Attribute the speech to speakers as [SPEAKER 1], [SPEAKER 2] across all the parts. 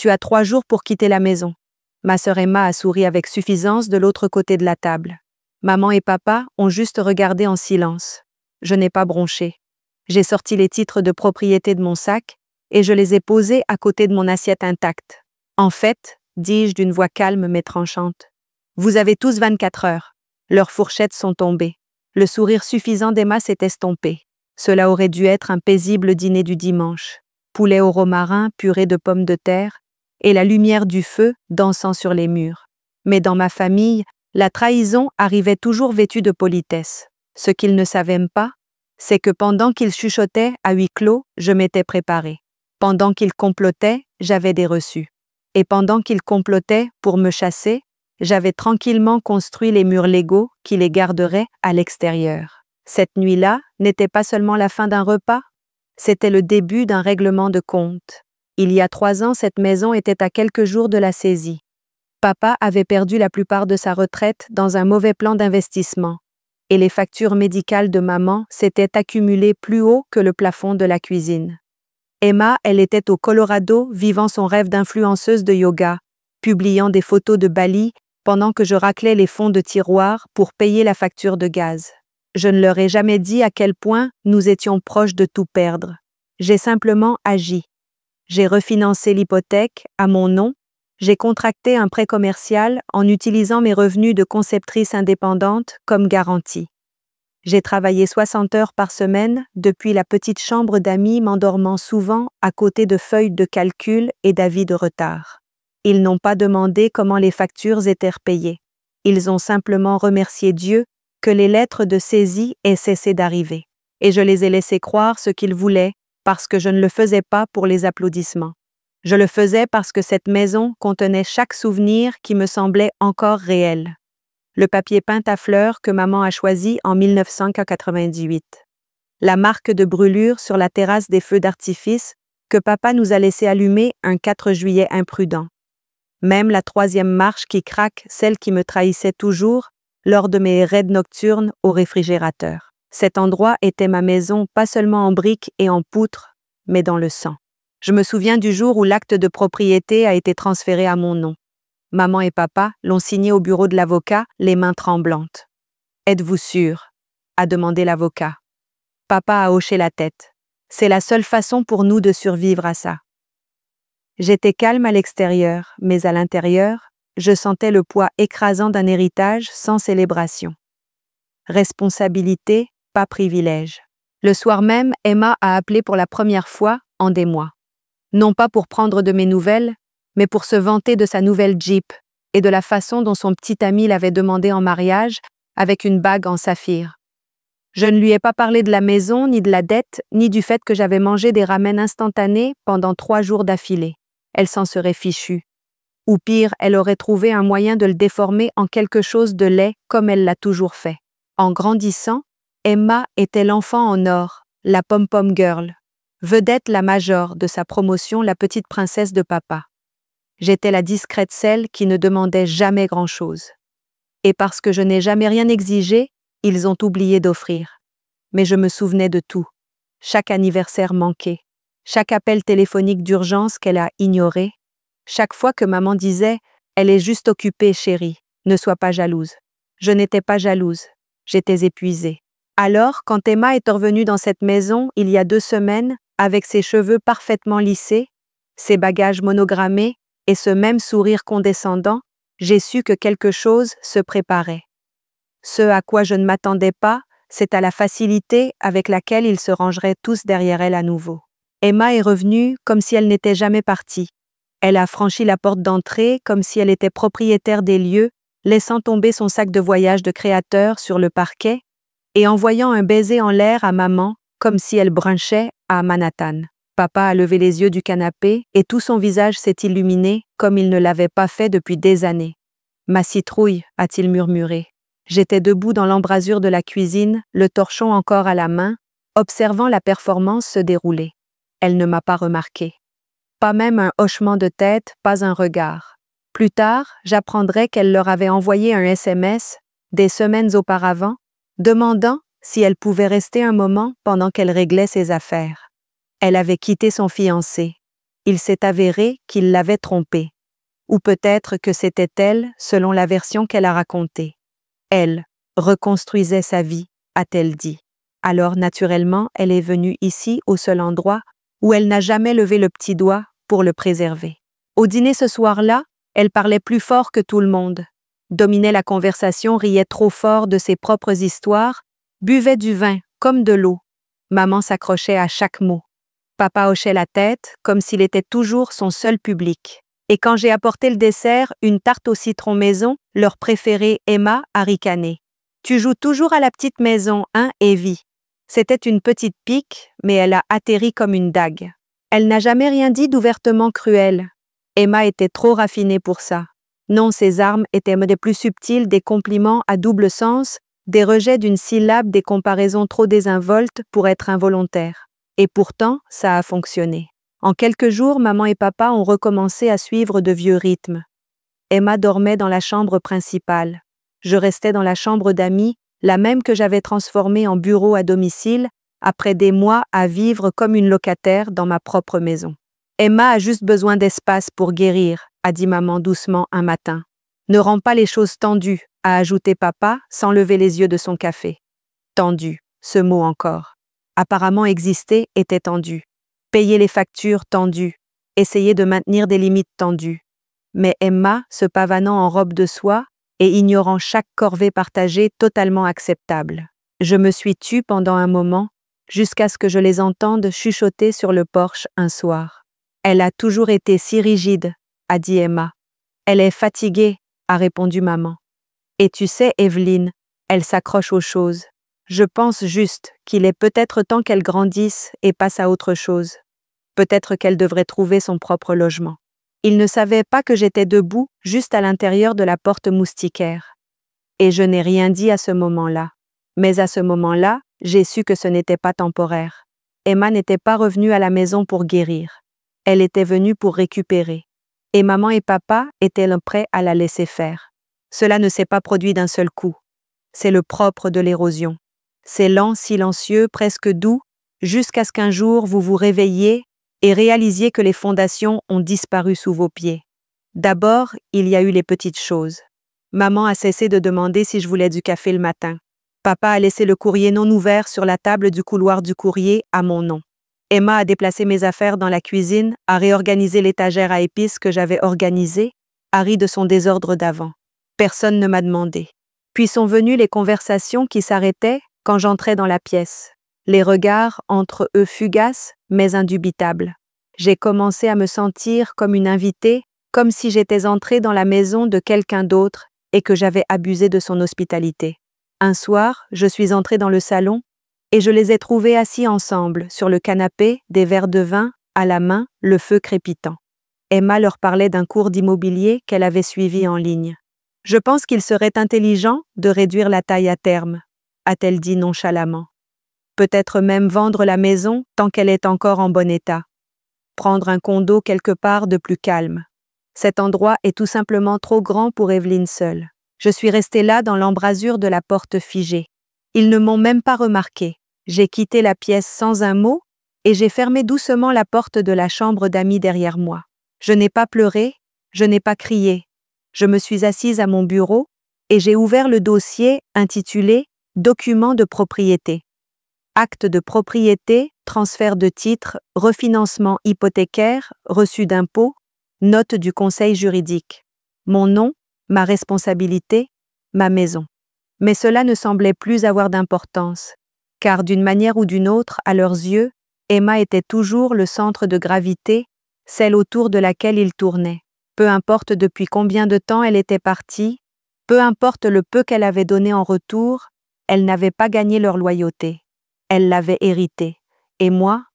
[SPEAKER 1] Tu as 3 jours pour quitter la maison. Ma sœur Emma a souri avec suffisance de l'autre côté de la table. Maman et papa ont juste regardé en silence. Je n'ai pas bronché. J'ai sorti les titres de propriété de mon sac et je les ai posés à côté de mon assiette intacte. En fait, dis-je d'une voix calme mais tranchante, vous avez tous 24 heures. Leurs fourchettes sont tombées. Le sourire suffisant d'Emma s'est estompé. Cela aurait dû être un paisible dîner du dimanche. Poulet au romarin, purée de pommes de terre, et la lumière du feu dansant sur les murs. Mais dans ma famille, la trahison arrivait toujours vêtue de politesse. Ce qu'ils ne savaient pas, c'est que pendant qu'ils chuchotaient à huis clos, je m'étais préparée. Pendant qu'ils complotaient, j'avais des reçus. Et pendant qu'ils complotaient pour me chasser, j'avais tranquillement construit les murs légaux qui les garderaient à l'extérieur. Cette nuit-là n'était pas seulement la fin d'un repas, c'était le début d'un règlement de compte. Il y a 3 ans, cette maison était à quelques jours de la saisie. Papa avait perdu la plupart de sa retraite dans un mauvais plan d'investissement, et les factures médicales de maman s'étaient accumulées plus haut que le plafond de la cuisine. Emma, elle était au Colorado vivant son rêve d'influenceuse de yoga, publiant des photos de Bali pendant que je raclais les fonds de tiroir pour payer la facture de gaz. Je ne leur ai jamais dit à quel point nous étions proches de tout perdre. J'ai simplement agi. J'ai refinancé l'hypothèque à mon nom, j'ai contracté un prêt commercial en utilisant mes revenus de conceptrice indépendante comme garantie. J'ai travaillé 60 heures par semaine depuis la petite chambre d'amis m'endormant souvent à côté de feuilles de calcul et d'avis de retard. Ils n'ont pas demandé comment les factures étaient repayées. Ils ont simplement remercié Dieu que les lettres de saisie aient cessé d'arriver. Et je les ai laissés croire ce qu'ils voulaient parce que je ne le faisais pas pour les applaudissements. Je le faisais parce que cette maison contenait chaque souvenir qui me semblait encore réel. Le papier peint à fleurs que maman a choisi en 1998. La marque de brûlure sur la terrasse des feux d'artifice que papa nous a laissé allumer un 4 juillet imprudent. Même la 3e marche qui craque, celle qui me trahissait toujours, lors de mes raids nocturnes au réfrigérateur. Cet endroit était ma maison pas seulement en briques et en poutres, mais dans le sang. Je me souviens du jour où l'acte de propriété a été transféré à mon nom. Maman et papa l'ont signé au bureau de l'avocat, les mains tremblantes. « Êtes-vous sûr ?» a demandé l'avocat. Papa a hoché la tête. C'est la seule façon pour nous de survivre à ça. J'étais calme à l'extérieur, mais à l'intérieur, je sentais le poids écrasant d'un héritage sans célébration. Responsabilité, pas privilège. Le soir même, Emma a appelé pour la première fois en des mois. Non pas pour prendre de mes nouvelles, mais pour se vanter de sa nouvelle Jeep et de la façon dont son petit ami l'avait demandé en mariage avec une bague en saphir. Je ne lui ai pas parlé de la maison, ni de la dette, ni du fait que j'avais mangé des ramen instantanés pendant 3 jours d'affilée. Elle s'en serait fichue. Ou pire, elle aurait trouvé un moyen de le déformer en quelque chose de laid comme elle l'a toujours fait. En grandissant, Emma était l'enfant en or, la pom-pom girl, vedette la major de sa promotion, la petite princesse de papa. J'étais la discrète celle qui ne demandait jamais grand-chose. Et parce que je n'ai jamais rien exigé, ils ont oublié d'offrir. Mais je me souvenais de tout. Chaque anniversaire manqué, chaque appel téléphonique d'urgence qu'elle a ignoré, chaque fois que maman disait « Elle est juste occupée, chérie, ne sois pas jalouse ». Je n'étais pas jalouse, j'étais épuisée. Alors, quand Emma est revenue dans cette maison il y a 2 semaines, avec ses cheveux parfaitement lissés, ses bagages monogrammés et ce même sourire condescendant, j'ai su que quelque chose se préparait. Ce à quoi je ne m'attendais pas, c'est à la facilité avec laquelle ils se rangeraient tous derrière elle à nouveau. Emma est revenue comme si elle n'était jamais partie. Elle a franchi la porte d'entrée comme si elle était propriétaire des lieux, laissant tomber son sac de voyage de créateur sur le parquet et envoyant un baiser en l'air à maman comme si elle brunchait à Manhattan. Papa a levé les yeux du canapé et tout son visage s'est illuminé comme il ne l'avait pas fait depuis des années. « Ma citrouille », a-t-il murmuré. J'étais debout dans l'embrasure de la cuisine, le torchon encore à la main, observant la performance se dérouler. Elle ne m'a pas remarqué. Pas même un hochement de tête, pas un regard. Plus tard, j'apprendrai qu'elle leur avait envoyé un SMS, des semaines auparavant, demandant si elle pouvait rester un moment pendant qu'elle réglait ses affaires. Elle avait quitté son fiancé. Il s'est avéré qu'il l'avait trompée. Ou peut-être que c'était elle, selon la version qu'elle a racontée. Elle reconstruisait sa vie, a-t-elle dit. Alors naturellement, elle est venue ici au seul endroit où elle n'a jamais levé le petit doigt pour le préserver. Au dîner ce soir-là, elle parlait plus fort que tout le monde, dominait la conversation, riait trop fort de ses propres histoires, buvait du vin comme de l'eau. Maman s'accrochait à chaque mot. Papa hochait la tête comme s'il était toujours son seul public. Et quand j'ai apporté le dessert, une tarte au citron maison, leur préférée Emma a ricané. « Tu joues toujours à la petite maison, hein, Evie ?» C'était une petite pique, mais elle a atterri comme une dague. Elle n'a jamais rien dit d'ouvertement cruel. Emma était trop raffinée pour ça. Non, ses armes étaient des plus subtiles, des compliments à double sens, des rejets d'une syllabe, des comparaisons trop désinvoltes pour être involontaires. Et pourtant, ça a fonctionné. En quelques jours, maman et papa ont recommencé à suivre de vieux rythmes. Emma dormait dans la chambre principale. Je restais dans la chambre d'amis, la même que j'avais transformée en bureau à domicile, après des mois à vivre comme une locataire dans ma propre maison. Emma a juste besoin d'espace pour guérir, a dit maman doucement un matin. Ne rends pas les choses tendues, a ajouté papa sans lever les yeux de son café. Tendu, ce mot encore. Apparemment exister était tendu. Payer les factures tendues. Essayer de maintenir des limites tendues. Mais Emma, se pavanant en robe de soie et ignorant chaque corvée partagée totalement acceptable. Je me suis tue pendant un moment, jusqu'à ce que je les entende chuchoter sur le porche un soir. Elle a toujours été si rigide, a dit Emma. Elle est fatiguée, a répondu maman. Et tu sais, Evelyne, elle s'accroche aux choses. Je pense juste qu'il est peut-être temps qu'elle grandisse et passe à autre chose. Peut-être qu'elle devrait trouver son propre logement. Il ne savait pas que j'étais debout, juste à l'intérieur de la porte moustiquaire. Et je n'ai rien dit à ce moment-là. Mais à ce moment-là, j'ai su que ce n'était pas temporaire. Emma n'était pas revenue à la maison pour guérir. Elle était venue pour récupérer. Et maman et papa étaient prêts à la laisser faire. Cela ne s'est pas produit d'un seul coup. C'est le propre de l'érosion. C'est lent, silencieux, presque doux, jusqu'à ce qu'un jour vous vous réveilliez et réalisiez que les fondations ont disparu sous vos pieds. D'abord, il y a eu les petites choses. Maman a cessé de demander si je voulais du café le matin. Papa a laissé le courrier non ouvert sur la table du couloir du courrier à mon nom. Emma a déplacé mes affaires dans la cuisine, a réorganisé l'étagère à épices que j'avais organisée, a ri de son désordre d'avant. Personne ne m'a demandé. Puis sont venues les conversations qui s'arrêtaient quand j'entrais dans la pièce. Les regards entre eux fugaces, mais indubitables. J'ai commencé à me sentir comme une invitée, comme si j'étais entrée dans la maison de quelqu'un d'autre et que j'avais abusé de son hospitalité. Un soir, je suis entrée dans le salon et je les ai trouvés assis ensemble, sur le canapé, des verres de vin, à la main, le feu crépitant. Emma leur parlait d'un cours d'immobilier qu'elle avait suivi en ligne. « Je pense qu'il serait intelligent de réduire la taille à terme », a-t-elle dit nonchalamment. Peut-être même vendre la maison tant qu'elle est encore en bon état. Prendre un condo quelque part de plus calme. Cet endroit est tout simplement trop grand pour Evelyne seule. Je suis restée là dans l'embrasure de la porte figée. Ils ne m'ont même pas remarqué. J'ai quitté la pièce sans un mot et j'ai fermé doucement la porte de la chambre d'amis derrière moi. Je n'ai pas pleuré, je n'ai pas crié. Je me suis assise à mon bureau et j'ai ouvert le dossier intitulé « Documents de propriété ». Acte de propriété, transfert de titre, refinancement hypothécaire, reçu d'impôt, note du conseil juridique. Mon nom, ma responsabilité, ma maison. Mais cela ne semblait plus avoir d'importance, car d'une manière ou d'une autre, à leurs yeux, Emma était toujours le centre de gravité, celle autour de laquelle ils tournaient. Peu importe depuis combien de temps elle était partie, peu importe le peu qu'elle avait donné en retour, elle n'avait pas gagné leur loyauté. Elle l'avait héritée. Et moi,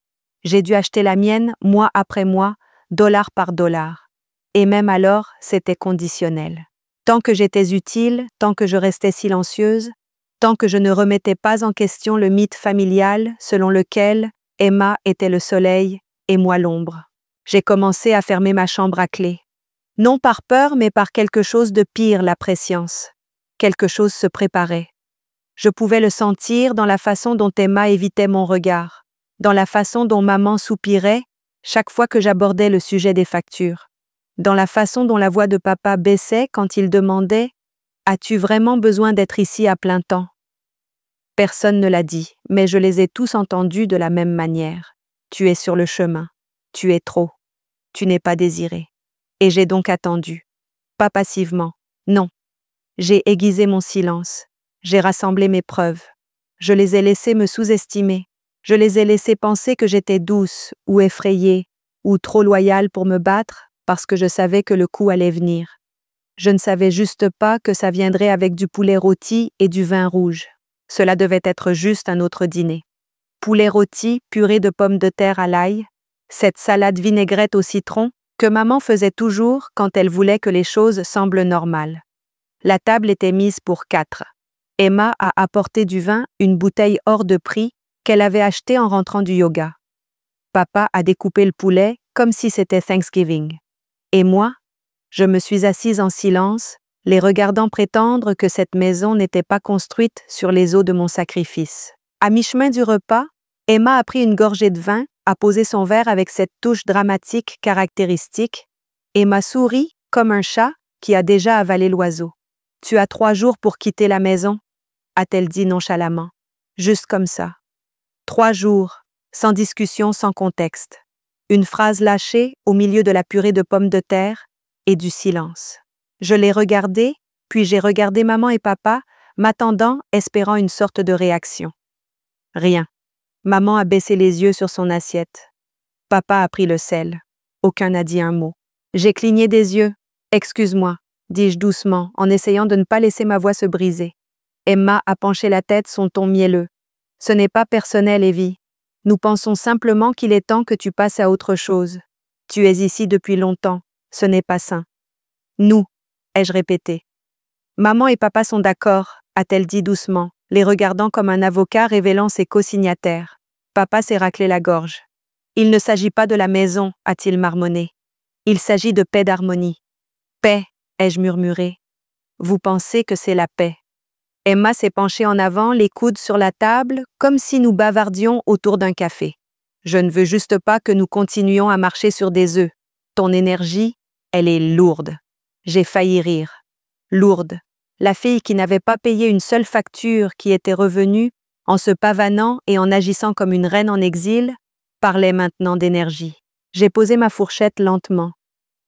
[SPEAKER 1] j'ai dû acheter la mienne mois après mois, dollar par dollar. Et même alors, c'était conditionnel. Tant que j'étais utile, tant que je restais silencieuse, tant que je ne remettais pas en question le mythe familial selon lequel Emma était le soleil et moi l'ombre. J'ai commencé à fermer ma chambre à clé. Non par peur, mais par quelque chose de pire, la prescience. Quelque chose se préparait. Je pouvais le sentir dans la façon dont Emma évitait mon regard, dans la façon dont maman soupirait chaque fois que j'abordais le sujet des factures, dans la façon dont la voix de papa baissait quand il demandait « As-tu vraiment besoin d'être ici à plein temps ?» Personne ne l'a dit, mais je les ai tous entendus de la même manière. Tu es sur le chemin. Tu es trop. Tu n'es pas désiré. Et j'ai donc attendu. Pas passivement. Non. J'ai aiguisé mon silence. J'ai rassemblé mes preuves. Je les ai laissés me sous-estimer. Je les ai laissés penser que j'étais douce, ou effrayée, ou trop loyale pour me battre, parce que je savais que le coup allait venir. Je ne savais juste pas que ça viendrait avec du poulet rôti et du vin rouge. Cela devait être juste un autre dîner. Poulet rôti, purée de pommes de terre à l'ail, cette salade vinaigrette au citron que maman faisait toujours quand elle voulait que les choses semblent normales. La table était mise pour 4. Emma a apporté du vin, une bouteille hors de prix qu'elle avait achetée en rentrant du yoga. Papa a découpé le poulet comme si c'était Thanksgiving. Et moi, je me suis assise en silence, les regardant prétendre que cette maison n'était pas construite sur les os de mon sacrifice. À mi-chemin du repas, Emma a pris une gorgée de vin, a posé son verre avec cette touche dramatique caractéristique, et m'a souri comme un chat qui a déjà avalé l'oiseau. « Tu as 3 jours pour quitter la maison », a-t-elle dit nonchalamment. Juste comme ça. 3 jours, sans discussion, sans contexte. Une phrase lâchée au milieu de la purée de pommes de terre et du silence. Je l'ai regardé, puis j'ai regardé maman et papa, m'attendant, espérant une sorte de réaction. Rien. Maman a baissé les yeux sur son assiette. Papa a pris le sel. Aucun n'a dit un mot. J'ai cligné des yeux. « Excuse-moi », dis-je doucement, en essayant de ne pas laisser ma voix se briser. Emma a penché la tête, son ton mielleux. « Ce n'est pas personnel, Evie. Nous pensons simplement qu'il est temps que tu passes à autre chose. Tu es ici depuis longtemps. Ce n'est pas sain. »« Nous », ai-je répété. « Maman et papa sont d'accord », a-t-elle dit doucement, les regardant comme un avocat révélant ses co-signataires. Papa s'est raclé la gorge. « Il ne s'agit pas de la maison », a-t-il marmonné. « Il s'agit de paix d'harmonie. »« Paix », ai-je murmuré. « Vous pensez que c'est la paix. » Emma s'est penchée en avant, les coudes sur la table, comme si nous bavardions autour d'un café. « Je ne veux juste pas que nous continuions à marcher sur des œufs. Ton énergie, elle est lourde. » J'ai failli rire. Lourde. La fille qui n'avait pas payé une seule facture, qui était revenue, en se pavanant et en agissant comme une reine en exil, parlait maintenant d'énergie. J'ai posé ma fourchette lentement.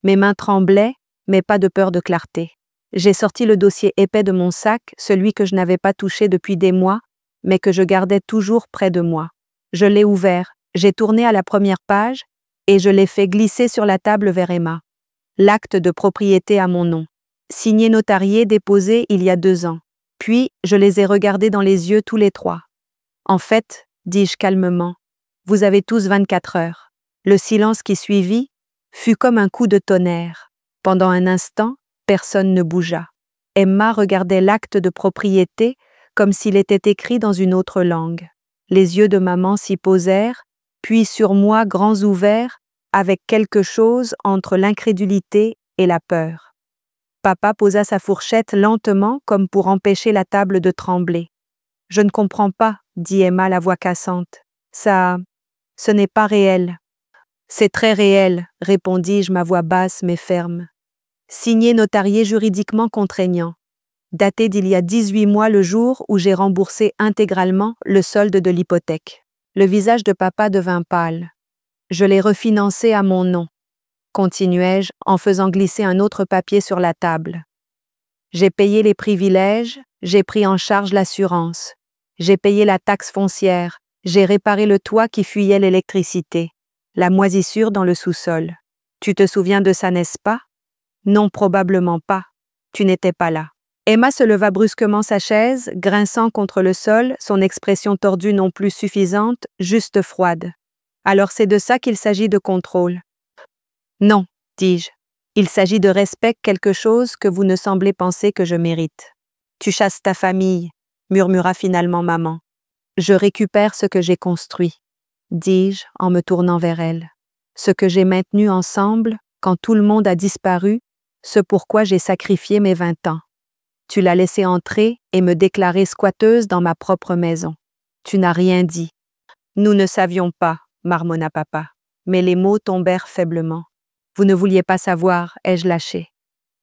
[SPEAKER 1] Mes mains tremblaient, mais pas de peur de clarté. J'ai sorti le dossier épais de mon sac, celui que je n'avais pas touché depuis des mois, mais que je gardais toujours près de moi. Je l'ai ouvert, j'ai tourné à la première page, et je l'ai fait glisser sur la table vers Emma. L'acte de propriété à mon nom. Signé notarié déposé il y a 2 ans. Puis, je les ai regardés dans les yeux tous les 3. En fait, dis-je calmement, vous avez tous 24 heures. Le silence qui suivit fut comme un coup de tonnerre. Pendant un instant, personne ne bougea. Emma regardait l'acte de propriété comme s'il était écrit dans une autre langue. Les yeux de maman s'y posèrent, puis sur moi grands ouverts, avec quelque chose entre l'incrédulité et la peur. Papa posa sa fourchette lentement comme pour empêcher la table de trembler. « Je ne comprends pas, » dit Emma la voix cassante. « Ce n'est pas réel. »« C'est très réel, » répondis-je ma voix basse mais ferme. Signé notarié juridiquement contraignant. Daté d'il y a 18 mois le jour où j'ai remboursé intégralement le solde de l'hypothèque. Le visage de papa devint pâle. Je l'ai refinancé à mon nom, continuai-je en faisant glisser un autre papier sur la table. J'ai payé les privilèges, j'ai pris en charge l'assurance, j'ai payé la taxe foncière, j'ai réparé le toit qui fuyait l'électricité, la moisissure dans le sous-sol. Tu te souviens de ça, n'est-ce pas? Non, probablement pas. Tu n'étais pas là. Emma se leva brusquement sa chaise, grinçant contre le sol, son expression tordue non plus suffisante, juste froide. Alors c'est de ça qu'il s'agit de contrôle. Non, dis-je. Il s'agit de respect, quelque chose que vous ne semblez penser que je mérite. Tu chasses ta famille, murmura finalement maman. Je récupère ce que j'ai construit, dis-je en me tournant vers elle. Ce que j'ai maintenu ensemble, quand tout le monde a disparu, ce pourquoi j'ai sacrifié mes 20 ans. Tu l'as laissé entrer et me déclarer squatteuse dans ma propre maison. Tu n'as rien dit. Nous ne savions pas, marmonna papa. mais les mots tombèrent faiblement. Vous ne vouliez pas savoir, ai-je lâché.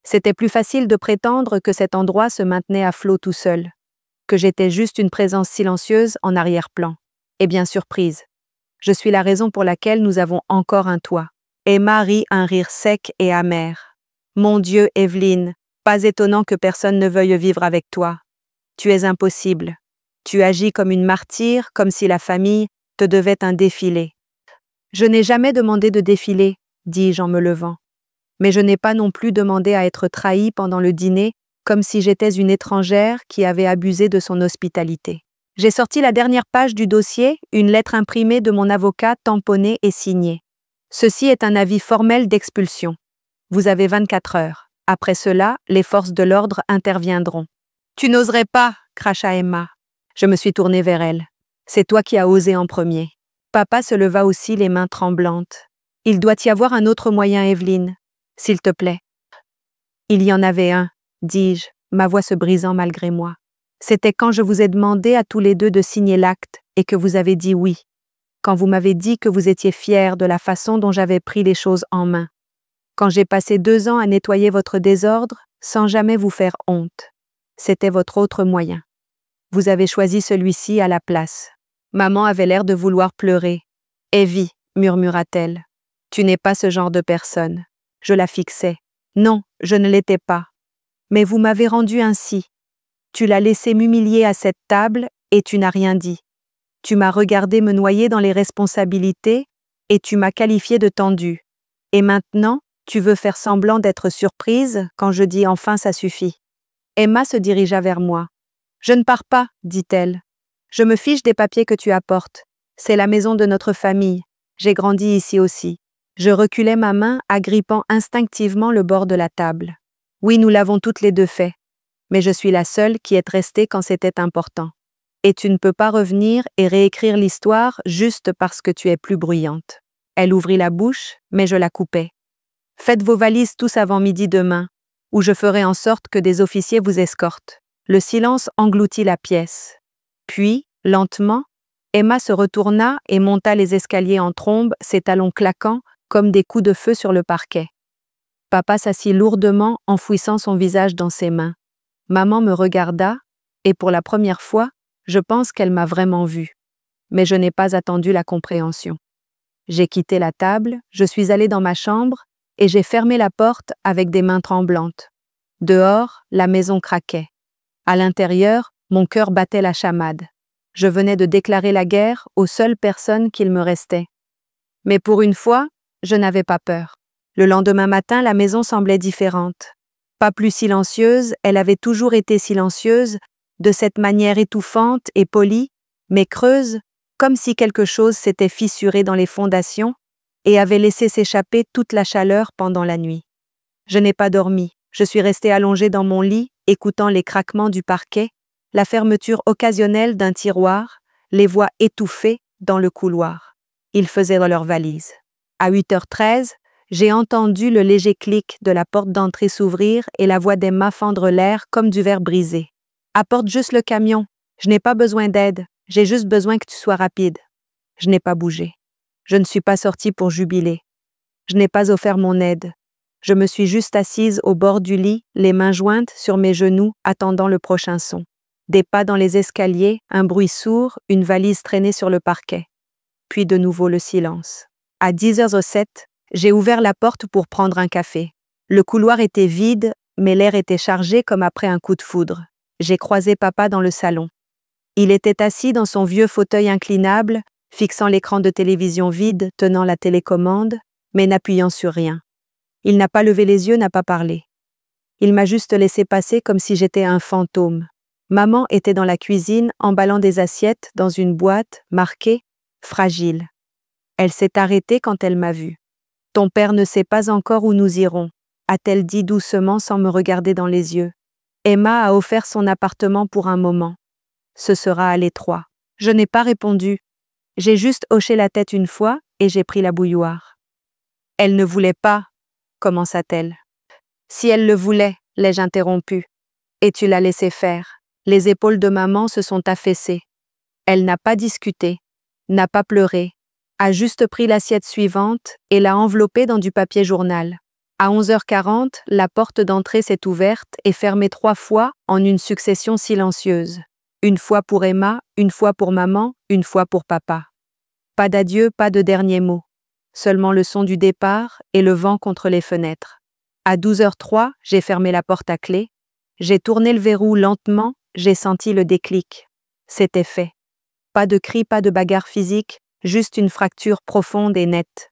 [SPEAKER 1] C'était plus facile de prétendre que cet endroit se maintenait à flot tout seul, que j'étais juste une présence silencieuse en arrière-plan. Et bien surprise. Je suis la raison pour laquelle nous avons encore un toit. Emma rit un rire sec et amer. Mon Dieu, Evelyne, pas étonnant que personne ne veuille vivre avec toi. Tu es impossible. Tu agis comme une martyre, comme si la famille te devait un défilé. Je n'ai jamais demandé de défilé, dis-je en me levant. Mais je n'ai pas non plus demandé à être trahie pendant le dîner, comme si j'étais une étrangère qui avait abusé de son hospitalité. J'ai sorti la dernière page du dossier, une lettre imprimée de mon avocat, tamponnée et signée. Ceci est un avis formel d'expulsion. Vous avez 24 heures. Après cela, les forces de l'ordre interviendront. Tu n'oserais pas, cracha Emma. Je me suis tournée vers elle. C'est toi qui as osé en premier. Papa se leva aussi les mains tremblantes. Il doit y avoir un autre moyen, Evelyne. S'il te plaît. Il y en avait un, dis-je, ma voix se brisant malgré moi. C'était quand je vous ai demandé à tous les deux de signer l'acte et que vous avez dit oui. Quand vous m'avez dit que vous étiez fiers de la façon dont j'avais pris les choses en main. Quand j'ai passé 2 ans à nettoyer votre désordre sans jamais vous faire honte. C'était votre autre moyen. Vous avez choisi celui-ci à la place. Maman avait l'air de vouloir pleurer. « Evie, murmura-t-elle, tu n'es pas ce genre de personne. » Je la fixais. « Non, je ne l'étais pas. Mais vous m'avez rendu ainsi. Tu l'as laissé m'humilier à cette table et tu n'as rien dit. Tu m'as regardé me noyer dans les responsabilités et tu m'as qualifié de tendue. Et maintenant, tu veux faire semblant d'être surprise quand je dis enfin ça suffit. » Emma se dirigea vers moi. « Je ne pars pas, dit-elle. Je me fiche des papiers que tu apportes. C'est la maison de notre famille. J'ai grandi ici aussi. » Je reculai ma main, agrippant instinctivement le bord de la table. Oui, nous l'avons toutes les deux fait. Mais je suis la seule qui est restée quand c'était important. Et tu ne peux pas revenir et réécrire l'histoire juste parce que tu es plus bruyante. Elle ouvrit la bouche, mais je la coupai. Faites vos valises tous avant midi demain, ou je ferai en sorte que des officiers vous escortent. Le silence engloutit la pièce. Puis, lentement, Emma se retourna et monta les escaliers en trombe, ses talons claquant comme des coups de feu sur le parquet. Papa s'assit lourdement, enfouissant son visage dans ses mains. Maman me regarda, et pour la première fois, je pense qu'elle m'a vraiment vue. Mais je n'ai pas attendu la compréhension. J'ai quitté la table, je suis allée dans ma chambre, et j'ai fermé la porte avec des mains tremblantes. Dehors, la maison craquait. À l'intérieur, mon cœur battait la chamade. Je venais de déclarer la guerre aux seules personnes qu'il me restait. Mais pour une fois, je n'avais pas peur. Le lendemain matin, la maison semblait différente. Pas plus silencieuse, elle avait toujours été silencieuse, de cette manière étouffante et polie, mais creuse, comme si quelque chose s'était fissuré dans les fondations et avait laissé s'échapper toute la chaleur pendant la nuit. Je n'ai pas dormi. Je suis restée allongée dans mon lit, écoutant les craquements du parquet, la fermeture occasionnelle d'un tiroir, les voix étouffées dans le couloir. Ils faisaient leurs valises. À 8h13, j'ai entendu le léger clic de la porte d'entrée s'ouvrir et la voix d'Emma fendre l'air comme du verre brisé. « Apporte juste le camion. Je n'ai pas besoin d'aide. J'ai juste besoin que tu sois rapide. » Je n'ai pas bougé. Je ne suis pas sortie pour jubiler. Je n'ai pas offert mon aide. Je me suis juste assise au bord du lit, les mains jointes sur mes genoux, attendant le prochain son. Des pas dans les escaliers, un bruit sourd, une valise traînée sur le parquet. Puis de nouveau le silence. À 10h07, j'ai ouvert la porte pour prendre un café. Le couloir était vide, mais l'air était chargé comme après un coup de foudre. J'ai croisé papa dans le salon. Il était assis dans son vieux fauteuil inclinable, fixant l'écran de télévision vide, tenant la télécommande, mais n'appuyant sur rien. Il n'a pas levé les yeux, n'a pas parlé. Il m'a juste laissé passer comme si j'étais un fantôme. Maman était dans la cuisine, emballant des assiettes dans une boîte marquée « Fragile ». Elle s'est arrêtée quand elle m'a vue. « Ton père ne sait pas encore où nous irons », a-t-elle dit doucement sans me regarder dans les yeux. Emma a offert son appartement pour un moment. Ce sera à l'étroit. Je n'ai pas répondu. J'ai juste hoché la tête une fois et j'ai pris la bouilloire. « Elle ne voulait pas », commença-t-elle. « Si elle le voulait, l'ai-je interrompu. Et tu l'as laissé faire. » Les épaules de maman se sont affaissées. Elle n'a pas discuté, n'a pas pleuré, a juste pris l'assiette suivante et l'a enveloppée dans du papier journal. À 11h40, la porte d'entrée s'est ouverte et fermée 3 fois en une succession silencieuse. Une fois pour Emma, une fois pour maman, une fois pour papa. Pas d'adieu, pas de dernier mot. Seulement le son du départ et le vent contre les fenêtres. À 12h03, j'ai fermé la porte à clé. J'ai tourné le verrou lentement, j'ai senti le déclic. C'était fait. Pas de cris, pas de bagarre physique, juste une fracture profonde et nette.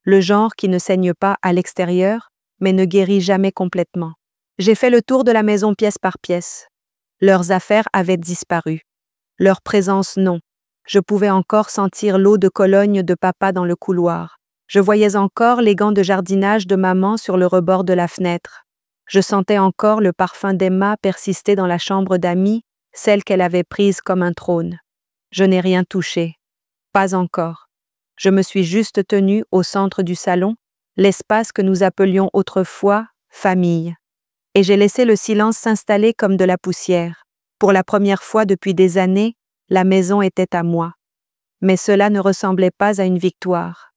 [SPEAKER 1] Le genre qui ne saigne pas à l'extérieur, mais ne guérit jamais complètement. J'ai fait le tour de la maison pièce par pièce. Leurs affaires avaient disparu. Leur présence non. Je pouvais encore sentir l'eau de Cologne de papa dans le couloir. Je voyais encore les gants de jardinage de maman sur le rebord de la fenêtre. Je sentais encore le parfum d'Emma persister dans la chambre d'Amy, celle qu'elle avait prise comme un trône. Je n'ai rien touché. Pas encore. Je me suis juste tenue au centre du salon, l'espace que nous appelions autrefois famille. Et j'ai laissé le silence s'installer comme de la poussière. Pour la première fois depuis des années, la maison était à moi. Mais cela ne ressemblait pas à une victoire.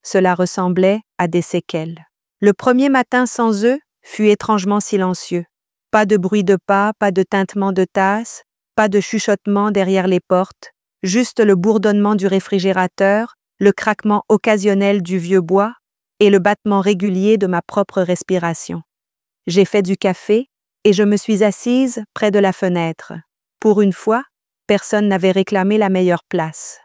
[SPEAKER 1] Cela ressemblait à des séquelles. Le premier matin sans eux fut étrangement silencieux. Pas de bruit de pas, pas de tintement de tasse, pas de chuchotement derrière les portes, juste le bourdonnement du réfrigérateur, le craquement occasionnel du vieux bois et le battement régulier de ma propre respiration. J'ai fait du café et je me suis assise près de la fenêtre. Pour une fois, personne n'avait réclamé la meilleure place.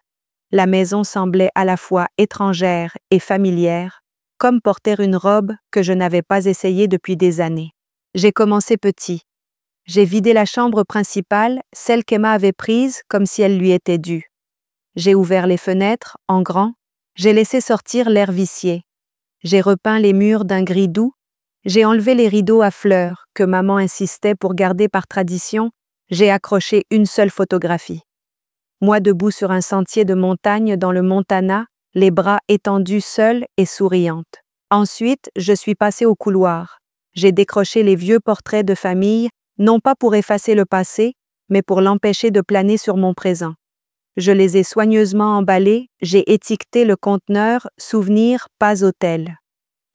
[SPEAKER 1] La maison semblait à la fois étrangère et familière, comme porter une robe que je n'avais pas essayée depuis des années. J'ai commencé petit. J'ai vidé la chambre principale, celle qu'Emma avait prise comme si elle lui était due. J'ai ouvert les fenêtres, en grand, j'ai laissé sortir l'air vicié. J'ai repeint les murs d'un gris doux, j'ai enlevé les rideaux à fleurs que maman insistait pour garder par tradition, j'ai accroché une seule photographie. Moi debout sur un sentier de montagne dans le Montana, les bras étendus seule et souriante. Ensuite, je suis passée au couloir. J'ai décroché les vieux portraits de famille, non pas pour effacer le passé, mais pour l'empêcher de planer sur mon présent. Je les ai soigneusement emballés, j'ai étiqueté le conteneur « Souvenir, pas hôtel ».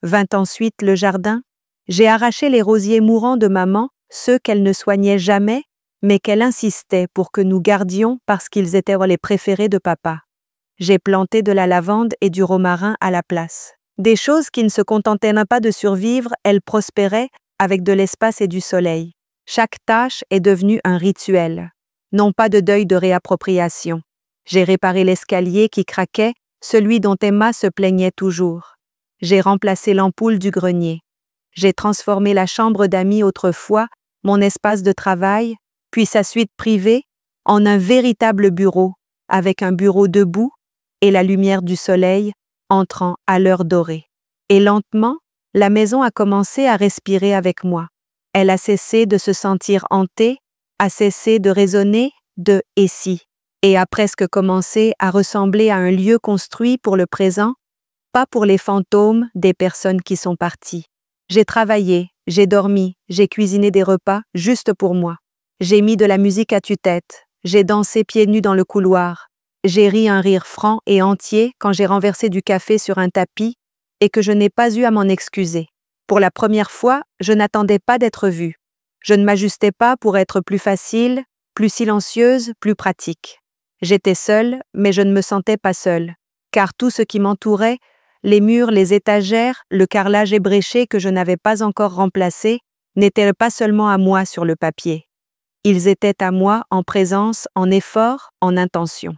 [SPEAKER 1] Vint ensuite le jardin. J'ai arraché les rosiers mourants de maman, ceux qu'elle ne soignait jamais, mais qu'elle insistait pour que nous gardions parce qu'ils étaient les préférés de papa. J'ai planté de la lavande et du romarin à la place. Des choses qui ne se contentaient pas de survivre, elles prospéraient avec de l'espace et du soleil. Chaque tâche est devenue un rituel, non pas de deuil de réappropriation. J'ai réparé l'escalier qui craquait, celui dont Emma se plaignait toujours. J'ai remplacé l'ampoule du grenier. J'ai transformé la chambre d'Amy autrefois, mon espace de travail, puis sa suite privée, en un véritable bureau, avec un bureau debout et la lumière du soleil entrant à l'heure dorée. Et lentement, la maison a commencé à respirer avec moi. Elle a cessé de se sentir hantée, a cessé de résonner de « et si », et a presque commencé à ressembler à un lieu construit pour le présent, pas pour les fantômes des personnes qui sont parties. J'ai travaillé, j'ai dormi, j'ai cuisiné des repas juste pour moi. J'ai mis de la musique à tue-tête, j'ai dansé pieds nus dans le couloir, j'ai ri un rire franc et entier quand j'ai renversé du café sur un tapis et que je n'ai pas eu à m'en excuser. Pour la première fois, je n'attendais pas d'être vue. Je ne m'ajustais pas pour être plus facile, plus silencieuse, plus pratique. J'étais seule, mais je ne me sentais pas seule, car tout ce qui m'entourait, les murs, les étagères, le carrelage ébréché que je n'avais pas encore remplacé, n'étaient pas seulement à moi sur le papier. Ils étaient à moi en présence, en effort, en intention.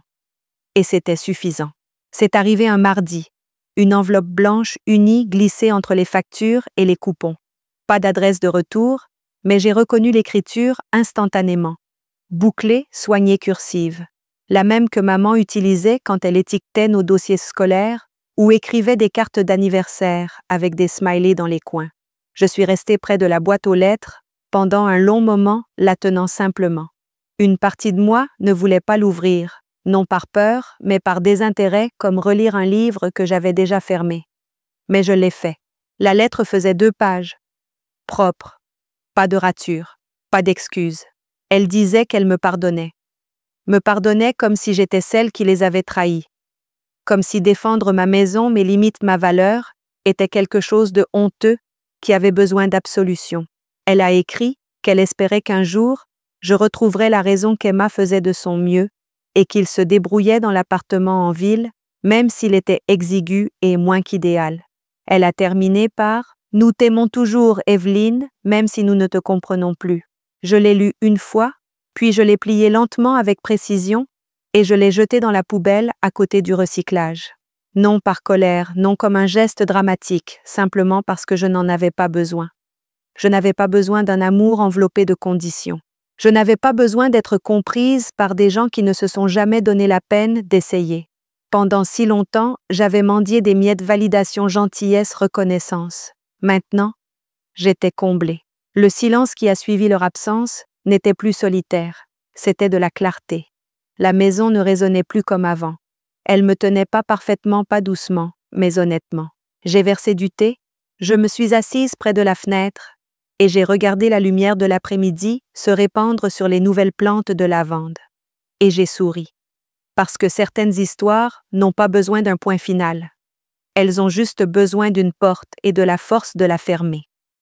[SPEAKER 1] Et c'était suffisant. C'est arrivé un mardi. Une enveloppe blanche unie glissée entre les factures et les coupons. Pas d'adresse de retour, mais j'ai reconnu l'écriture instantanément. Bouclée, soignée cursive. La même que maman utilisait quand elle étiquetait nos dossiers scolaires ou écrivait des cartes d'anniversaire avec des smileys dans les coins. Je suis restée près de la boîte aux lettres, pendant un long moment, la tenant simplement. Une partie de moi ne voulait pas l'ouvrir, non par peur, mais par désintérêt, comme relire un livre que j'avais déjà fermé. Mais je l'ai fait. La lettre faisait 2 pages. Propre. Pas de rature. Pas d'excuses. Elle disait qu'elle me pardonnait. Me pardonnait comme si j'étais celle qui les avait trahis. comme si défendre ma maison, mes limites, ma valeur, était quelque chose de honteux qui avait besoin d'absolution. Elle a écrit qu'elle espérait qu'un jour, je retrouverais la raison qu'Emma faisait de son mieux et qu'il se débrouillait dans l'appartement en ville, même s'il était exigu et moins qu'idéal. Elle a terminé par « Nous t'aimons toujours, Evelyne, même si nous ne te comprenons plus ». Je l'ai lu une fois, puis je l'ai plié lentement avec précision et je l'ai jeté dans la poubelle à côté du recyclage. Non par colère, non comme un geste dramatique, simplement parce que je n'en avais pas besoin. Je n'avais pas besoin d'un amour enveloppé de conditions. Je n'avais pas besoin d'être comprise par des gens qui ne se sont jamais donné la peine d'essayer. Pendant si longtemps, j'avais mendié des miettes validation, gentillesse, reconnaissance. Maintenant, j'étais comblée. Le silence qui a suivi leur absence n'était plus solitaire, c'était de la clarté. La maison ne résonnait plus comme avant. Elle me tenait pas parfaitement, pas doucement, mais honnêtement. J'ai versé du thé, je me suis assise près de la fenêtre et j'ai regardé la lumière de l'après-midi se répandre sur les nouvelles plantes de lavande. Et j'ai souri. Parce que certaines histoires n'ont pas besoin d'un point final. Elles ont juste besoin d'une porte et de la force de la fermer.